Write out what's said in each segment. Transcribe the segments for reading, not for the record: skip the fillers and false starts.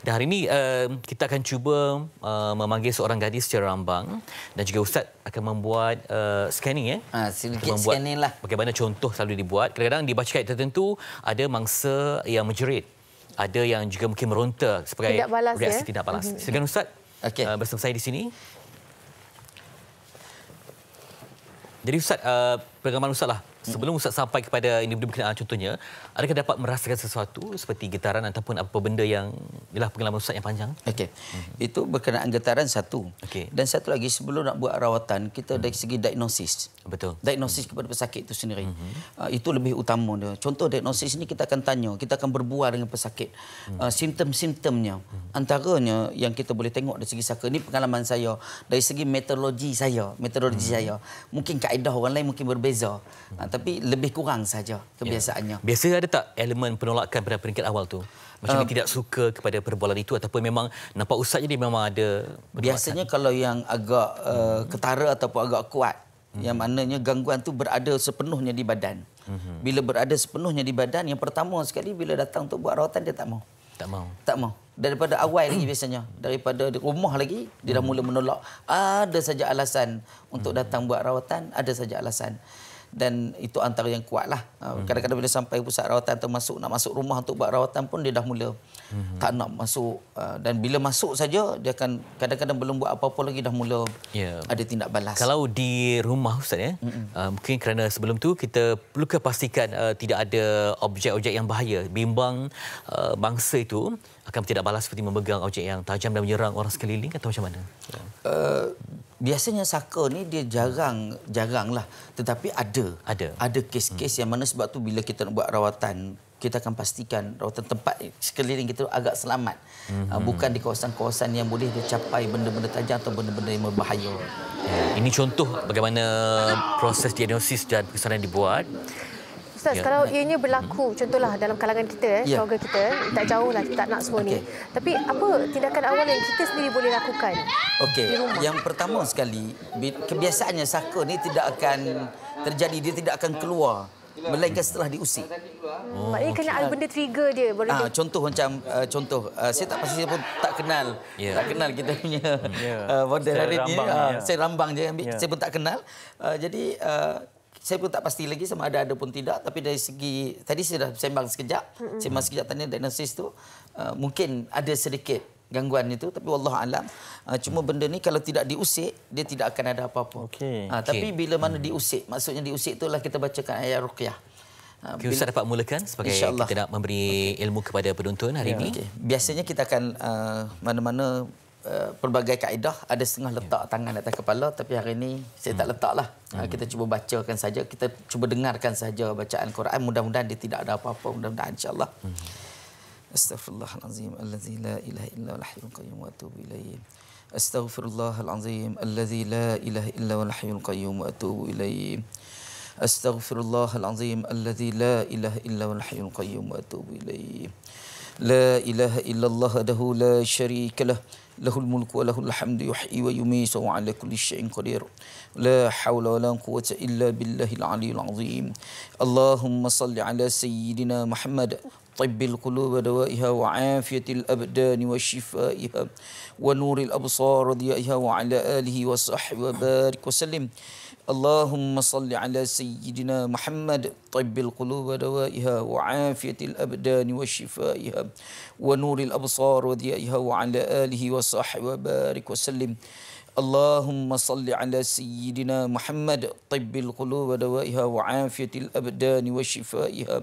Dan hari ini kita akan cuba memanggil seorang gadis secara rambang dan juga Ustaz akan membuat scanning sedikit scanning lah. Bagaimana contoh selalu dibuat. Kadang-kadang dibaca ayat tertentu ada mangsa yang menjerit. Ada yang juga mungkin meronta sebagai reaksi tidak balas. Silakan Ustaz bersama saya di sini. Jadi Ustaz, pengalaman Ustaz lah. Sebelum Ustaz sampai kepada ini berkenaan contohnya, adakah dapat merasakan sesuatu seperti getaran ataupun apa benda yang ialah pengalaman Ustaz yang panjang? Okey. Itu berkenaan getaran satu. Dan satu lagi sebelum nak buat rawatan, kita dari segi diagnosis. Betul. Diagnosis kepada pesakit itu sendiri. Itu lebih utama dia. Contoh diagnosis ini kita akan tanya, kita akan berbual dengan pesakit. Simptom-simptomnya. Antaranya yang kita boleh tengok dari segi saka. Ini pengalaman saya dari segi metodologi saya. Mungkin kaedah orang lain mungkin berbeza. Tapi lebih kurang saja kebiasaannya. Biasa ada tak elemen penolakan pada peringkat awal tu? Macam tidak suka kepada perbualan itu ataupun memang nampak Ustaz jadi memang ada penolakan? Biasanya kalau yang agak ketara ataupun agak kuat, yang maknanya gangguan tu berada sepenuhnya di badan. Bila berada sepenuhnya di badan, yang pertama sekali bila datang untuk buat rawatan dia tak mau. Tak mau. Daripada awal lagi biasanya. Daripada di rumah lagi, dia dah mula menolak. Ada saja alasan untuk datang buat rawatan, ada saja alasan. Dan itu antara yang kuatlah. Kadang-kadang bila sampai pusat rawatan atau nak masuk rumah untuk buat rawatan pun dia dah mula tak nak masuk. Dan bila masuk saja dia akan kadang-kadang belum buat apa-apa lagi dah mula ada tindak balas. Kalau di rumah Ustaz mungkin kerana sebelum tu kita perlu pastikan tidak ada objek-objek yang bahaya. Bimbang bangsa itu akan tidak balas seperti memegang objek yang tajam dan menyerang orang sekeliling atau macam mana? Biasanya saka ni dia jaranglah, tetapi ada kes-kes yang mana sebab tu bila kita nak buat rawatan kita akan pastikan rawatan tempat sekeliling kita agak selamat, bukan di kawasan-kawasan yang boleh dicapai benda-benda tajam atau benda-benda yang berbahaya. Ini contoh bagaimana proses diagnosis dan pengesanan dibuat. Ustaz, kalau ianya berlaku, contohlah dalam kalangan kita, keluarga kita, tak jauh lah, kita tak nak semua ni. Tapi apa tindakan awal yang kita sendiri boleh lakukan di rumah? Yang pertama sekali, kebiasaannya saka ni tidak akan terjadi, dia tidak akan keluar melainkan setelah diusik. Maknanya kena ada benda trigger dia. Contoh macam, saya tak pasti, saya pun tak kenal. Tak kenal kita punya model hari ni. Saya rambang je ambil, saya pun tak kenal. Jadi, saya pun tak pasti lagi sama ada pun tidak, tapi dari segi tadi saya dah sembang sekejap tanya diagnosis tu mungkin ada sedikit gangguan itu, tapi wallahu alam. Cuma benda ni kalau tidak diusik dia tidak akan ada apa-apa. Tapi bila mana diusik, maksudnya diusik itulah kita bacakan ayat ruqyah. Ustaz dapat mulakan sebagai kita nak memberi ilmu kepada penonton hari ini. Biasanya kita akan mana-mana pelbagai kaedah, ada setengah letak tangan atas kepala, tapi hari ini saya tak letaklah. Kita cuba bacakan saja, kita cuba dengarkan saja bacaan Quran, mudah-mudahan dia tidak ada apa-apa, mudah-mudahan insya-Allah. Astaghfirullahalazim allazi la ilaha illa huwal hayyul qayyum wa atubu ilaih. Astaghfirullahalazim allazi la ilaha illa huwal hayyul qayyum wa atubu ilaih. Astaghfirullahalazim allazi la ilaha illa huwal hayyul qayyum wa atubu ilaih. La ilaha illallah wahdahu la syarika lah. Lahul mulku wa lahul hamdu yuhyi wa yumiitu wa 'ala kulli syai'in qadir. La haula wa la quwwata illa billahil 'aliyyil 'azim. Allahumma salli 'ala sayyidina Muhammad طب القلوب دوائها وعافية الأبدان وشفائها ونور الأبصار ضيائها وعلى آله وصحبه وبارك وسلم. اللهم صل على سيدنا محمد طب القلوب دوائها وعافية الأبدان وشفائها ونور الأبصار وضيائها وعلى آله وصحبه وبارك وسلم. اللهم صل على سيدنا محمد طب القلوب ودوائها وعافية الأبدان وشفائها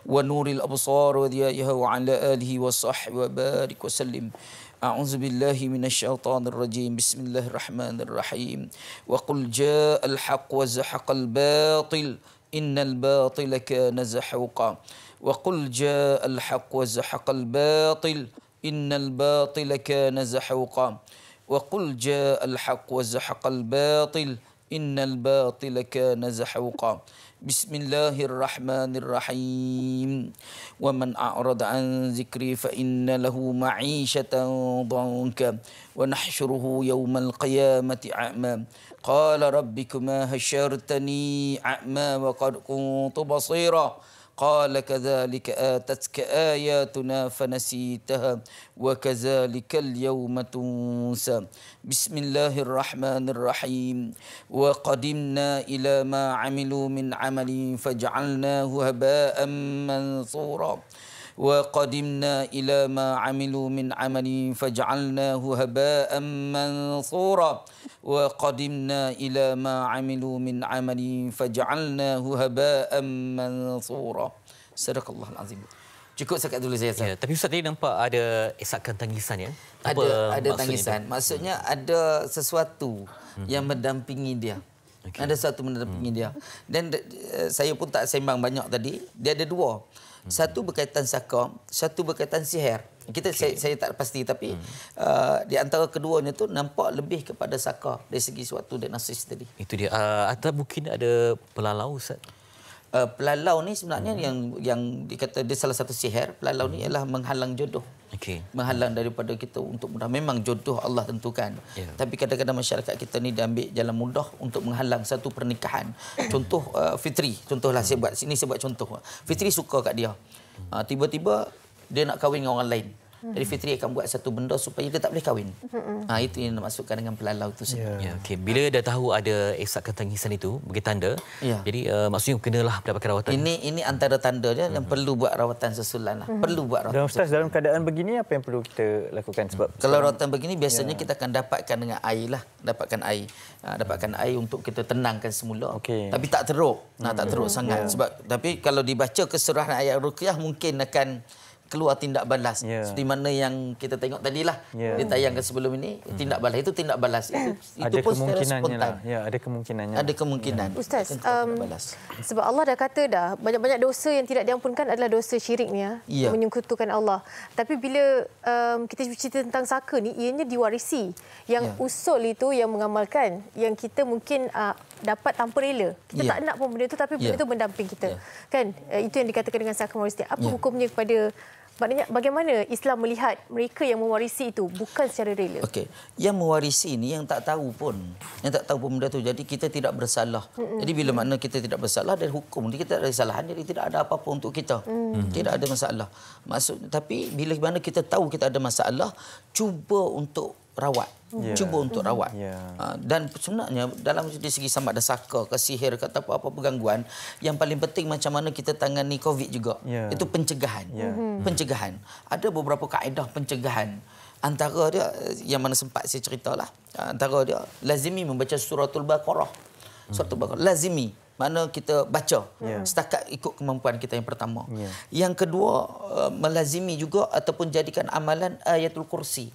ونور الأبصار وضيائها وعلى آله وصحبه وبارك وسلم. أعوذ بالله من الشيطان الرجيم. بسم الله الرحمن الرحيم. وقل جاء الحق وزحق الباطل إن الباطل كان زحوقا. وقل جاء الحق وزحق الباطل إن الباطل كان زحوقا. وقل جاء الحق وزحق الباطل إن الباطل كان زحوقا. بسم الله الرحمن الرحيم. ومن أعرض عن ذكري فإن له معيشة ضنكا ونحشره يوم القيامة أعمى قال ربكما هشرتني أعمى وقد كنت بصيرا قال كذلك آتتك آياتنا فنسيتها وكذلك اليوم تنسى بسم الله الرحمن الرحيم وقدمنا إلى ما عملوا من عمل فجعلناه هباء منثورا وقدمنا إلى ما عملوا من عمل فجعلناه هباء منثورا وقدمنا إلى ما عملوا من عمل فجعلناه هباء منثورا. Sadaqallahul azim. Cukup sekat dulu saya. Ya, tapi Ustaz tadi nampak ada isakan tangisan ya. Ada tangisan. Maksudnya ada sesuatu yang mendampingi dia. Ada sesuatu mendampingi dia. Dan saya pun tak sembang banyak tadi. Dia ada dua. Satu berkaitan saka, satu berkaitan sihir. Saya tak pasti tapi di antara keduanya tu nampak lebih kepada saka dari segi suatu diagnosis tadi. Itu dia. Atau mungkin ada pelalau Ustaz. Pelalau ni sebenarnya yang dikata dia salah satu sihir. Pelalau ni ialah menghalang jodoh. Okey. Menghalang daripada kita untuk mudah. Memang jodoh Allah tentukan. Yeah. Tapi kadang-kadang masyarakat kita ni diambil jalan mudah untuk menghalang satu pernikahan. Contoh Fitri. Contohlah saya buat contoh. Fitri suka kat dia. Tiba-tiba dia nak kahwin dengan orang lain. Jadi Fitri akan buat satu benda supaya dia tak boleh kahwin. Itu yang dimaksudkan dengan pelalau itu saja. Ya, okey. Bila dah tahu ada isakan tangisan itu bagi tanda, jadi maksudnya kenalah mendapatkan rawatan. Ini antara tanda dia yang perlu buat rawatan susulan lah. Perlu buat rawatan. Dan Ustaz, dalam keadaan begini apa yang perlu kita lakukan? Sebab kalau rawatan begini biasanya kita akan dapatkan dengan air lah. Dapatkan air untuk kita tenangkan semula. Tapi tak teruk. Tak teruk sangat. Sebab tapi kalau dibaca keseluruhan ayat ruqyah mungkin akan keluar tindak balas. Seperti mana yang kita tengok tadilah ditayangkan sebelum ini, tindak balas itu ada pun kemungkinannya lah. Ada kemungkinannya. Ada kemungkinan. Ustaz, sebab Allah dah kata dah banyak-banyak dosa yang tidak diampunkan adalah dosa syirik ni menyekutukan Allah. Tapi bila kita cerita tentang saka ni, ianya diwarisi. Yang usul itu yang mengamalkan, yang kita mungkin dapat tanpa rela. Kita tak nak pun benda itu tapi benda itu mendamping kita. Kan? Itu yang dikatakan dengan saka mewarisi. Apa hukumnya kepada maknanya bagaimana Islam melihat mereka yang mewarisi itu bukan secara rela? Okey, yang mewarisi ini yang tak tahu pun benda tu. Jadi kita tidak bersalah. Jadi bila makna kita tidak bersalah dari hukum ni kita tak ada kesalahan, jadi tidak ada apa-apa untuk kita. Tidak ada masalah. Tapi bila mana kita tahu kita ada masalah, cuba untuk rawat. Cuba untuk rawat. Dan sebenarnya dalam segi sama ada saka ke sihir ke apa-apa gangguan, yang paling penting macam mana kita tangani COVID juga. Itu pencegahan. Pencegahan. Ada beberapa kaedah pencegahan. Antara dia yang mana sempat saya ceritalah. Antara dia lazimi membaca suratul Baqarah. Suratul Baqarah lazimi. Mana kita baca setakat ikut kemampuan kita yang pertama. Yang kedua melazimi juga ataupun jadikan amalan ayatul kursi.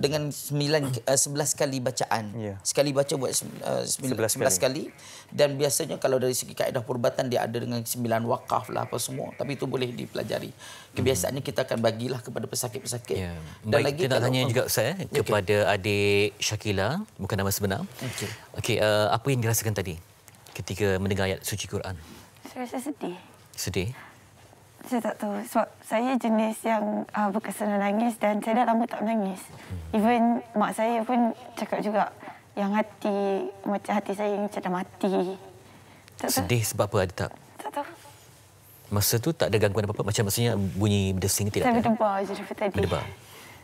Dengan 11 kali bacaan. Sekali baca buat 11 kali. Dan biasanya kalau dari segi kaedah perubatan dia ada dengan 9 wakaf lah apa semua. Tapi itu boleh dipelajari. Kebiasaannya kita akan bagilah kepada pesakit-pesakit. Dan lagi kita nak tanya juga saya kepada adik Syakila, bukan nama sebenar. Apa yang dirasakan tadi ketika mendengar ayat suci Quran? Saya rasa sedih. Sedih? Saya tak tahu sebab saya jenis yang berkesan nangis dan saya dah lama tak menangis. Even mak saya pun cakap juga yang macam hati saya macam dah mati. Sedih sebab apa? Ada tak? Tak tahu. Masa tu tak ada gangguan apa-apa? Macam maksudnya bunyi berdesing tidak? Saya berdebar je daripada tadi. Berdebar.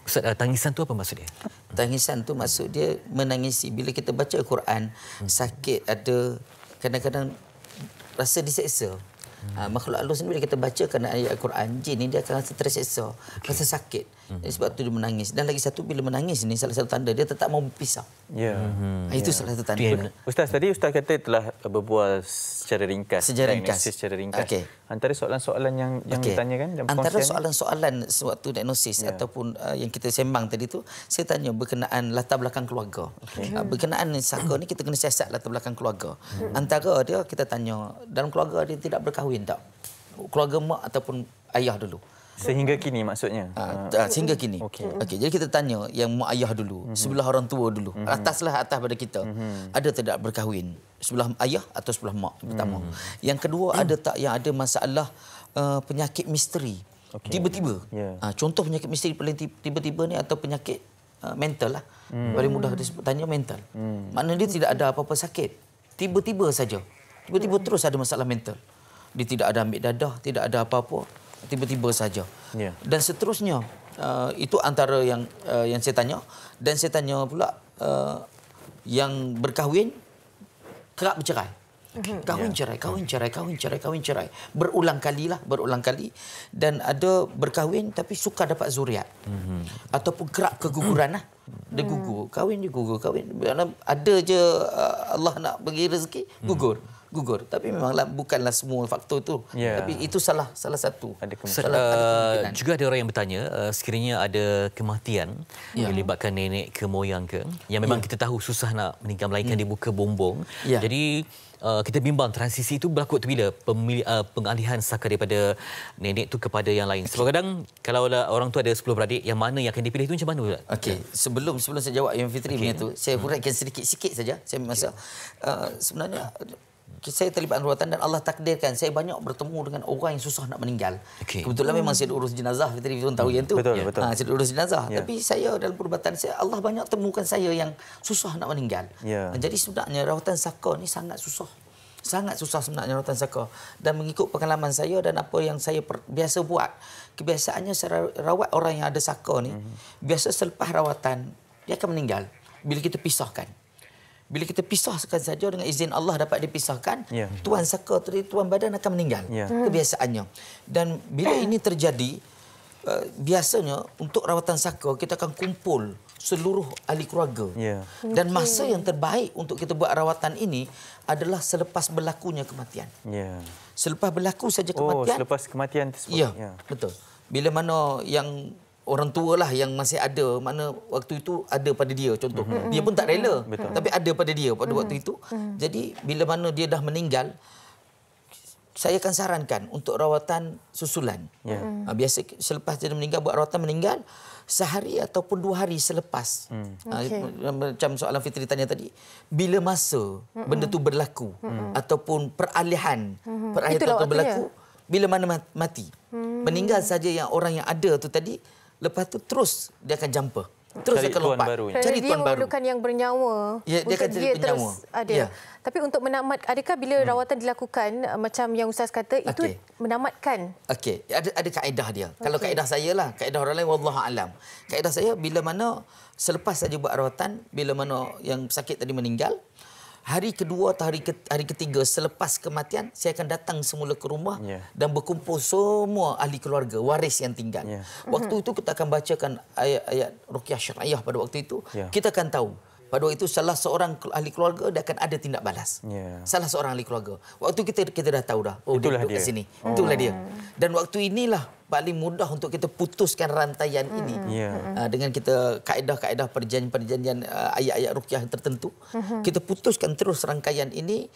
Ustaz, tangisan tu apa maksud dia? Tangisan tu maksud dia menangisi. Bila kita baca Al-Quran, sakit ada, kadang-kadang rasa diseksa. Makhluk Allah sendiri bila kita baca kerana ayat Al-Quran, jin ni dia akan rasa terseksa, rasa sakit. Sebab tu dia menangis. Dan lagi satu, bila menangis ni salah satu tanda dia tetap mau berpisah. Itu salah satu tanda. Ustaz, tadi Ustaz kata telah berbual secara ringkas. Secara ringkas. Antara soalan-soalan yang ditanyakan, antara soalan-soalan sewaktu diagnosis ataupun yang kita sembang tadi tu, saya tanya berkenaan latar belakang keluarga. Berkenaan saka ni kita kena siasat latar belakang keluarga. Antara dia kita tanya, dalam keluarga dia tidak berkahwin tak? Keluarga mak ataupun ayah dulu. Sehingga kini maksudnya? Sehingga kini. Okey, jadi kita tanya yang mak ayah dulu, sebelah orang tua dulu. Atas pada kita. Ada tidak berkahwin? Sebelah ayah atau sebelah mak pertama. Yang kedua, ada tak yang ada masalah penyakit misteri? Tiba-tiba. Contoh penyakit misteri paling tiba-tiba ni atau penyakit mental lah. Paling mudah disebut tanya mental. Maknanya dia tidak ada apa-apa sakit. Tiba-tiba saja. Tiba-tiba terus ada masalah mental. Dia tidak ada ambil dadah, tidak ada apa-apa. Tiba-tiba saja. Ya. Dan seterusnya. Itu antara yang saya tanya. Dan saya tanya pula yang berkahwin kerap bercerai. Kahwin cerai. Berulang kali. Dan ada berkahwin tapi suka dapat zuriat. Ataupun kerap keguguran lah. Dia gugur. Kahwin dia gugur. Ada je Allah nak bagi rezeki, gugur. Tapi memanglah bukanlah semua faktor itu. Tapi itu salah satu. Ada juga ada orang yang bertanya, sekiranya ada kematian yang melibatkan nenek ke moyang ke, yang memang kita tahu susah nak meninggal melainkan dibuka bumbung. Jadi kita bimbang transisi itu berlaku waktu bila pengalihan saka daripada nenek tu kepada yang lain. Sebab kadang kalau orang tu ada 10 beradik, yang mana yang akan dipilih itu macam mana? Okey, sebelum saya jawab yang Fitri punya tu, saya huraikan sedikit saja. Saya masa sebenarnya saya terlibat rawatan dan Allah takdirkan saya banyak bertemu dengan orang yang susah nak meninggal. Kebetulan memang saya urus jenazah, Fitri pun tahu yang tu. Betul. Saya urus jenazah. Tapi saya dalam perubatan saya, Allah banyak temukan saya yang susah nak meninggal. Jadi sebenarnya rawatan saka ni sangat susah. Sangat susah sebenarnya rawatan saka. Dan mengikut pengalaman saya dan apa yang saya biasa buat, kebiasaannya saya rawat orang yang ada saka ni, biasa selepas rawatan dia akan meninggal bila kita pisahkan. Bila kita pisahkan saja dengan izin Allah dapat dipisahkan, tuan saka tuan badan akan meninggal. Kebiasaannya. Dan bila ini terjadi, biasanya untuk rawatan saka kita akan kumpul seluruh ahli keluarga. Dan masa yang terbaik untuk kita buat rawatan ini adalah selepas berlakunya kematian. Selepas berlaku saja kematian. Selepas kematian tersebut. Ya, betul. Bila mana yang orang tua lah yang masih ada, mana waktu itu ada pada dia, contoh. Dia pun tak rela, tapi ada pada dia pada waktu itu. Jadi bila mana dia dah meninggal, saya akan sarankan untuk rawatan susulan. Biasa selepas dia meninggal, buat rawatan meninggal sehari ataupun 2 hari selepas. Macam soalan Fitri tanya tadi, bila masa benda tu berlaku ataupun peralihan itu berlaku, bila mana mati. Meninggal saja yang orang yang ada tu tadi, lepas tu terus dia akan jumper. Terus cari akan lompat. Cari tuan baru. memerlukan yang bernyawa. Dia akan jadi bernyawa. Ada. Tapi untuk menamat, adakah bila rawatan dilakukan macam yang Ustaz kata, itu menamatkan? Okey, ada kaedah dia. Kalau kaedah saya lah, kaedah orang lain wallahu alam. Kaedah saya bila mana selepas saja buat rawatan, bila mana yang sakit tadi meninggal, hari kedua atau hari ketiga selepas kematian, saya akan datang semula ke rumah dan berkumpul semua ahli keluarga, waris yang tinggal. Waktu itu kita akan bacakan ayat-ayat ruqyah syar'iyah pada waktu itu. Kita akan tahu pada waktu itu salah seorang ahli keluarga dia akan ada tindak balas. Salah seorang ahli keluarga. Waktu kita dah tahu dah. Itulah dia duduk dia. kat sini. Itulah dia. Dan waktu inilah paling mudah untuk kita putuskan rantaian ini. Dengan kita kaedah-kaedah perjanjian ayat-ayat ruqyah tertentu, kita putuskan terus rangkaian ini.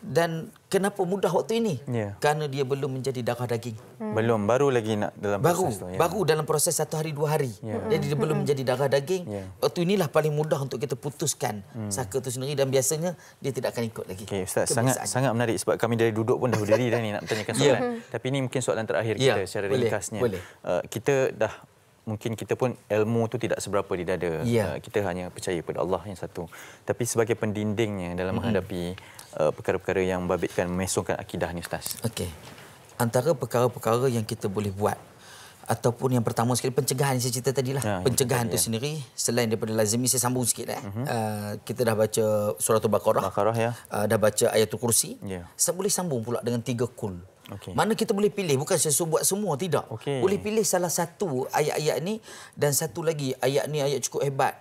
Dan kenapa mudah waktu ini? Kerana dia belum menjadi darah daging. Belum, baru lagi nak dalam proses tu. Baru dalam proses 1 hari 2 hari. Jadi dia belum menjadi darah daging. Waktu inilah paling mudah untuk kita putuskan saka itu sendiri dan biasanya dia tidak akan ikut lagi. Okey, Ustaz, sangat menarik sebab kami dari duduk pun dah berdiri dah ni nak bertanyakan soalan. Tapi ini mungkin soalan terakhir kita secara ringkasnya. Kita dah mungkin kita pun ilmu tu tidak seberapa di dada. Kita hanya percaya pada Allah yang satu. Tapi sebagai pendindingnya dalam menghadapi perkara-perkara yang membabitkan memesongkan akidah ni, Ustaz. Okey. Antara perkara-perkara yang kita boleh buat ataupun yang pertama sekali pencegahan yang saya cerita tadilah. Pencegahan itu sendiri selain daripada lazimi, saya sambung sikit kita dah baca surah Al-Baqarah. Dah baca ayatul kursi. Saya boleh sambung pula dengan 3 kul. Mana kita boleh pilih, bukan saya suruh buat semua, tidak. Boleh pilih salah satu ayat-ayat ni dan satu lagi ayat ni ayat cukup hebat.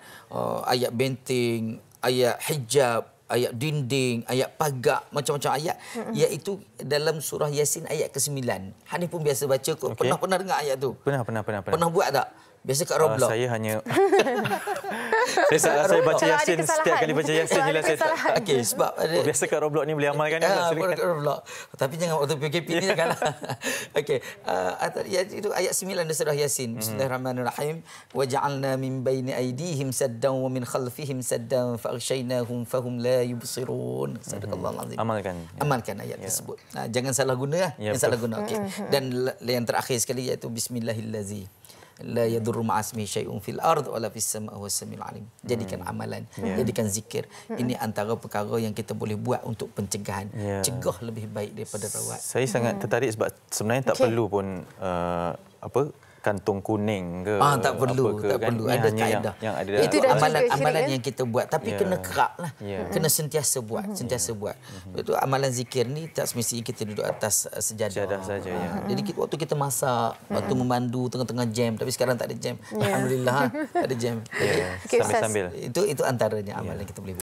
Ayat benteng, ayat hijab, ayat dinding, ayat pagar, macam-macam ayat, iaitu dalam surah Yasin ayat ke-9. Hanif pun biasa baca kok. Pernah dengar ayat tu? Pernah buat tak? Biasa kat Roblox. Saya hanya saya baca Yasin setiap kali baca Yasin jelas saya tak. Okey, sebab biasa kat Roblox ni boleh amalkan kat Roblox. Tapi jangan waktu PKP ni janganlah. Okey, itu ayat 9 dari surah Yasin. Bismillahirrahmanirrahim. Wa ja'alna min baini aydihim saddan wa min khalfihim saddan fa aghshaynahum fahum la yubsirun. Sadaqallahul azim. Amalkan ayat tersebut. Jangan salah guna lah. Jangan salah guna. Okey. Dan yang terakhir sekali iaitu bismillahillazi La yadurru ma'asmi syai'un fil ard wala fis sama' wa samiul alim. Jadikan amalan, jadikan zikir. Ini antara perkara yang kita boleh buat untuk pencegahan. Cegah lebih baik daripada rawat. Saya sangat tertarik sebab sebenarnya tak perlu pun kantung kuning ke tak perlu, tak kan? perlu, ada kaedah yang ada itu amalan yang kita buat, tapi kena kerap lah, kena sentiasa buat, itu amalan zikir ni tak semestinya kita duduk atas sejadah saja. Jadi waktu kita masak, waktu memandu tengah-tengah jam, tapi sekarang tak ada jam, alhamdulillah tak ada jam. Sambil-sambil Itu antaranya amalan kita boleh buat.